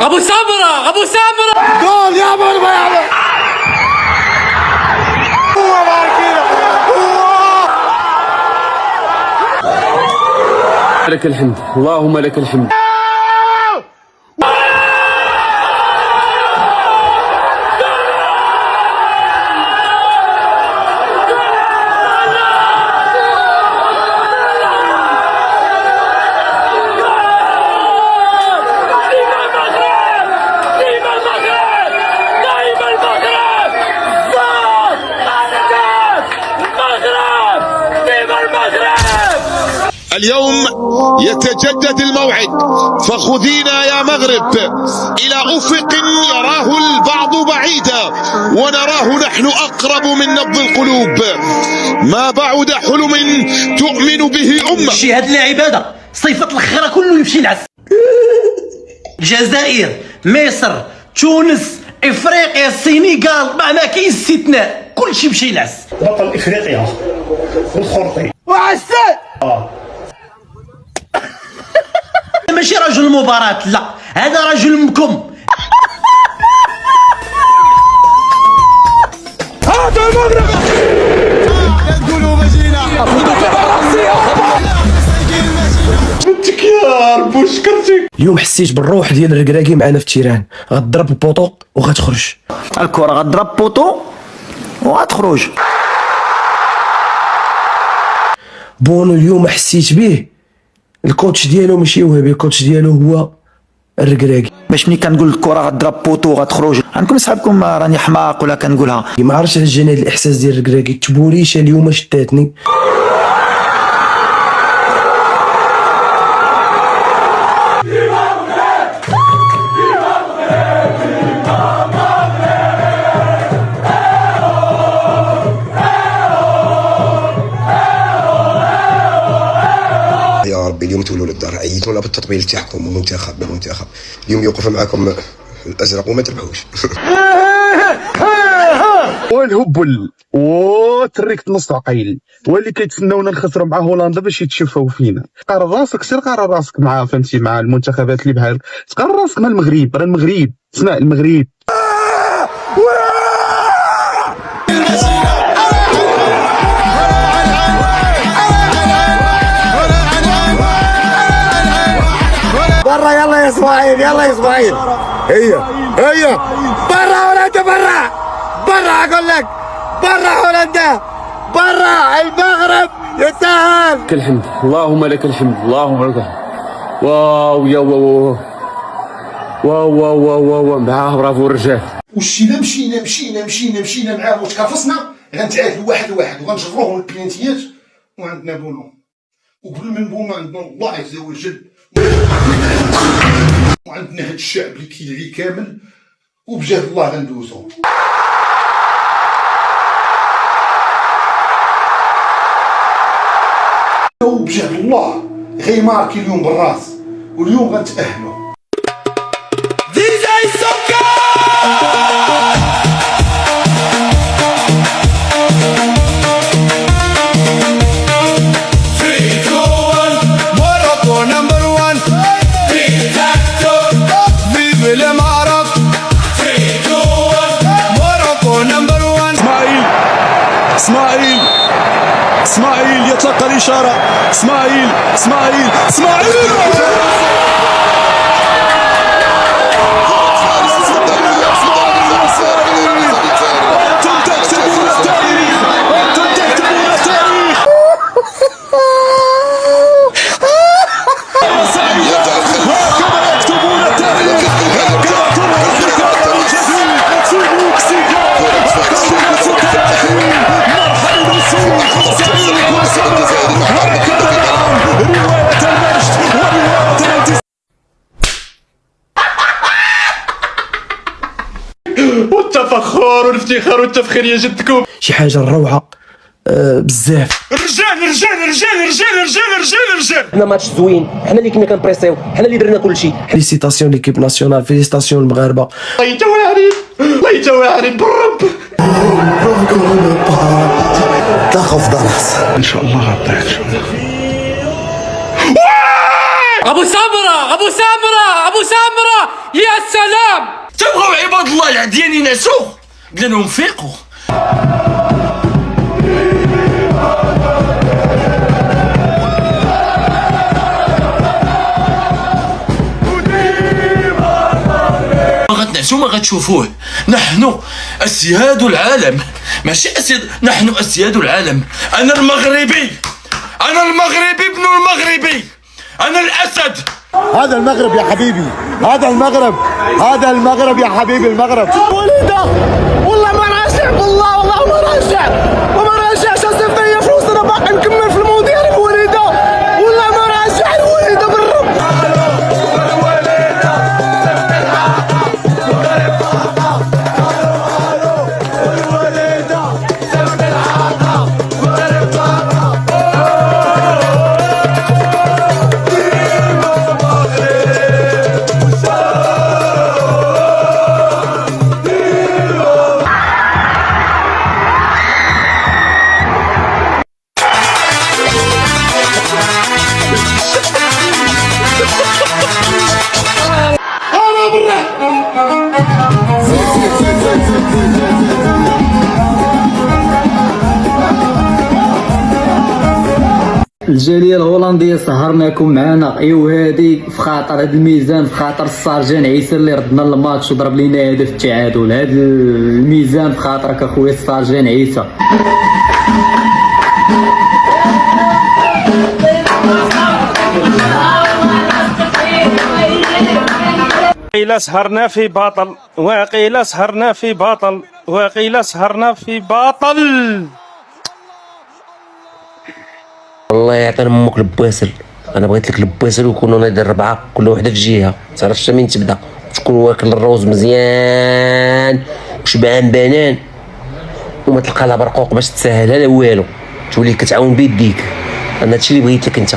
ابو سمره ابو سمره جول يا ابو يا لك الحمد اللهم لك الحمد. اليوم يتجدد الموعد، فخذينا يا مغرب إلى أفق يراه البعض بعيدا ونراه نحن أقرب من نبض القلوب. ما بعد حلم تؤمن به أمة. شي هاد العبادة صيفة الخيرة كله يمشي العس. الجزائر، مصر، تونس، افريقيا، السنغال، ما كاين استثناء، كلشي مشي العس. بطل افريقيا والخرطي وعسى ماشي رجل مباراة، لا هذا رجل مكم. هذا المغرب تقولوا مجينا بنتك يا رب وشكرتك. اليوم حسيت بالروح ديال الركراكي معنا في التيران، غتضرب البوطو وغتخرج. الكرة غتضرب بوطو وغتخرج. بونو اليوم حسيت به، الكوتش ديالو ماشي وهبي، الكوتش ديالو هو الركراكي. باش ملي كنقول الكرة غتضرب بوطو وغتخرج عندكم صحابكم راني حماق ولا كنقولها. ما عرفتش علاش جاني هاد الاحساس ديال الركراكي، التبوليشه اليوم شداتني. يا ربي اليوم تولوا للدار، عيطونا بالتطبيل تاعكم المنتخب اليوم يوقف معكم الازرق وما تربحوش. والهبل وتريكت نص عقيل واللي كيتسناونا نخسروا مع هولندا باش يتشفوا فينا. قرر راسك، سير قرر راسك مع فهمتي مع المنتخبات اللي بحال، تقرر راسك مع المغرب. راه المغرب اسمع المغرب برا. يلا يا اسماعيل، يلا يا اسماعيل. هي برا هولندا، برا اقول لك، برا هولندا، برا المغرب يتأهل. لك الحمد اللهم لك الحمد اللهم لك الحمد. واو يا واو واو واو واو واو معاه برافو الرجال. وشينا مشينا معاه وتكافصنا، غنتعادلوا واحد وغنجروهم البلانتيات وعندنا بونو، وقبل من بونو عندنا الله عز وجل وعندنا هاد الشعب اللي كيدعي كامل، وبجاه الله غندوزو. وبجاه الله غيماركي اليوم بالراس، واليوم غنتأهلوا. اسماعيل يتلقى الإشارة. اسماعيل والتفخر والافتخار والتفخير يا جدكم. شي حاجه روعه بزاف. رجال. حنا ماتش زوين، حنا اللي كنا كنبريسيو، حنا اللي درنا كلشي. فيليسيتاسيون ليكيب ناسيونال، فيليسيتاسيون المغاربه. الله يتواعد بالرب. تلاقوا في دارس ان شاء الله غطيت. ابو سامره يا سلام. تبغوا عباد الله العديان ينعسوا؟ قلنا لهم فيقوا. ما غتنعسوا ما غتشوفوه. نحن اسياد العالم، ماشي اسياد، نحن اسياد العالم. انا المغربي ابن المغربي، انا الاسد. هذا المغرب يا حبيبي، هذا المغرب يا حبيبي، المغرب. وليدة والله ما راجع، والله ما راجع وما راجعش. اصيفط لي فلوس انا باقي مكمل في المول ديالي بوليدة، والله ما راجع الوليدة بالرب. الجاليه الهولنديه سهرناكم معنا. ايوا هادي في خاطر هاد الميزان، في خاطر السارجان عيسى اللي ردنا الماتش وضرب لينا هدف التعادل. هاد الميزان في خاطرك اخويا السارجان عيسى. وقيل سهرنا في باطل، وقيل سهرنا في باطل، وقيل سهرنا في باطل. الله يعطينا امك البواسل. انا بغيت لك البواسل ويكونوا نادي 4 كل وحده في جهه، تعرفش منين تبدا، تكون واكل الروز مزيان وشبعان بنان وما تلقى لها برقوق باش تسهلها لا والو، تولي كتعاون بيديك. انا هادشي اللي بغيت لك انت.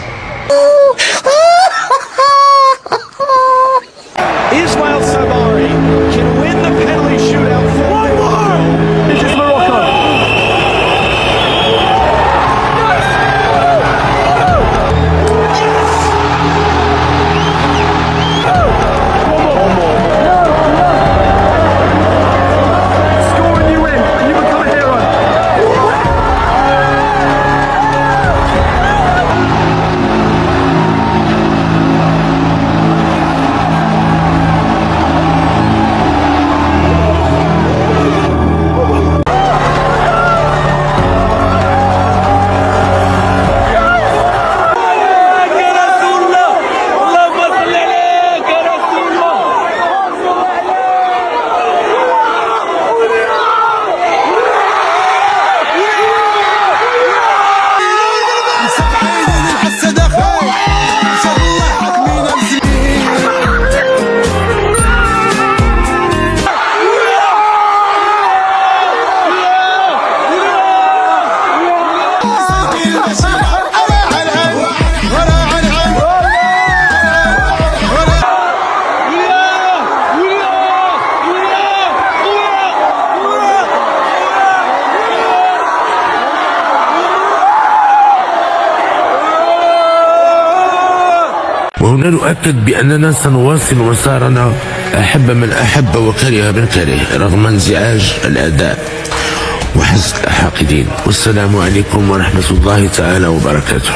وهنا نؤكد بأننا سنواصل مسارنا أحب من أحب وكره من كره رغم انزعاج الأداء وحسد الحاقدين. والسلام عليكم ورحمة الله تعالى وبركاته.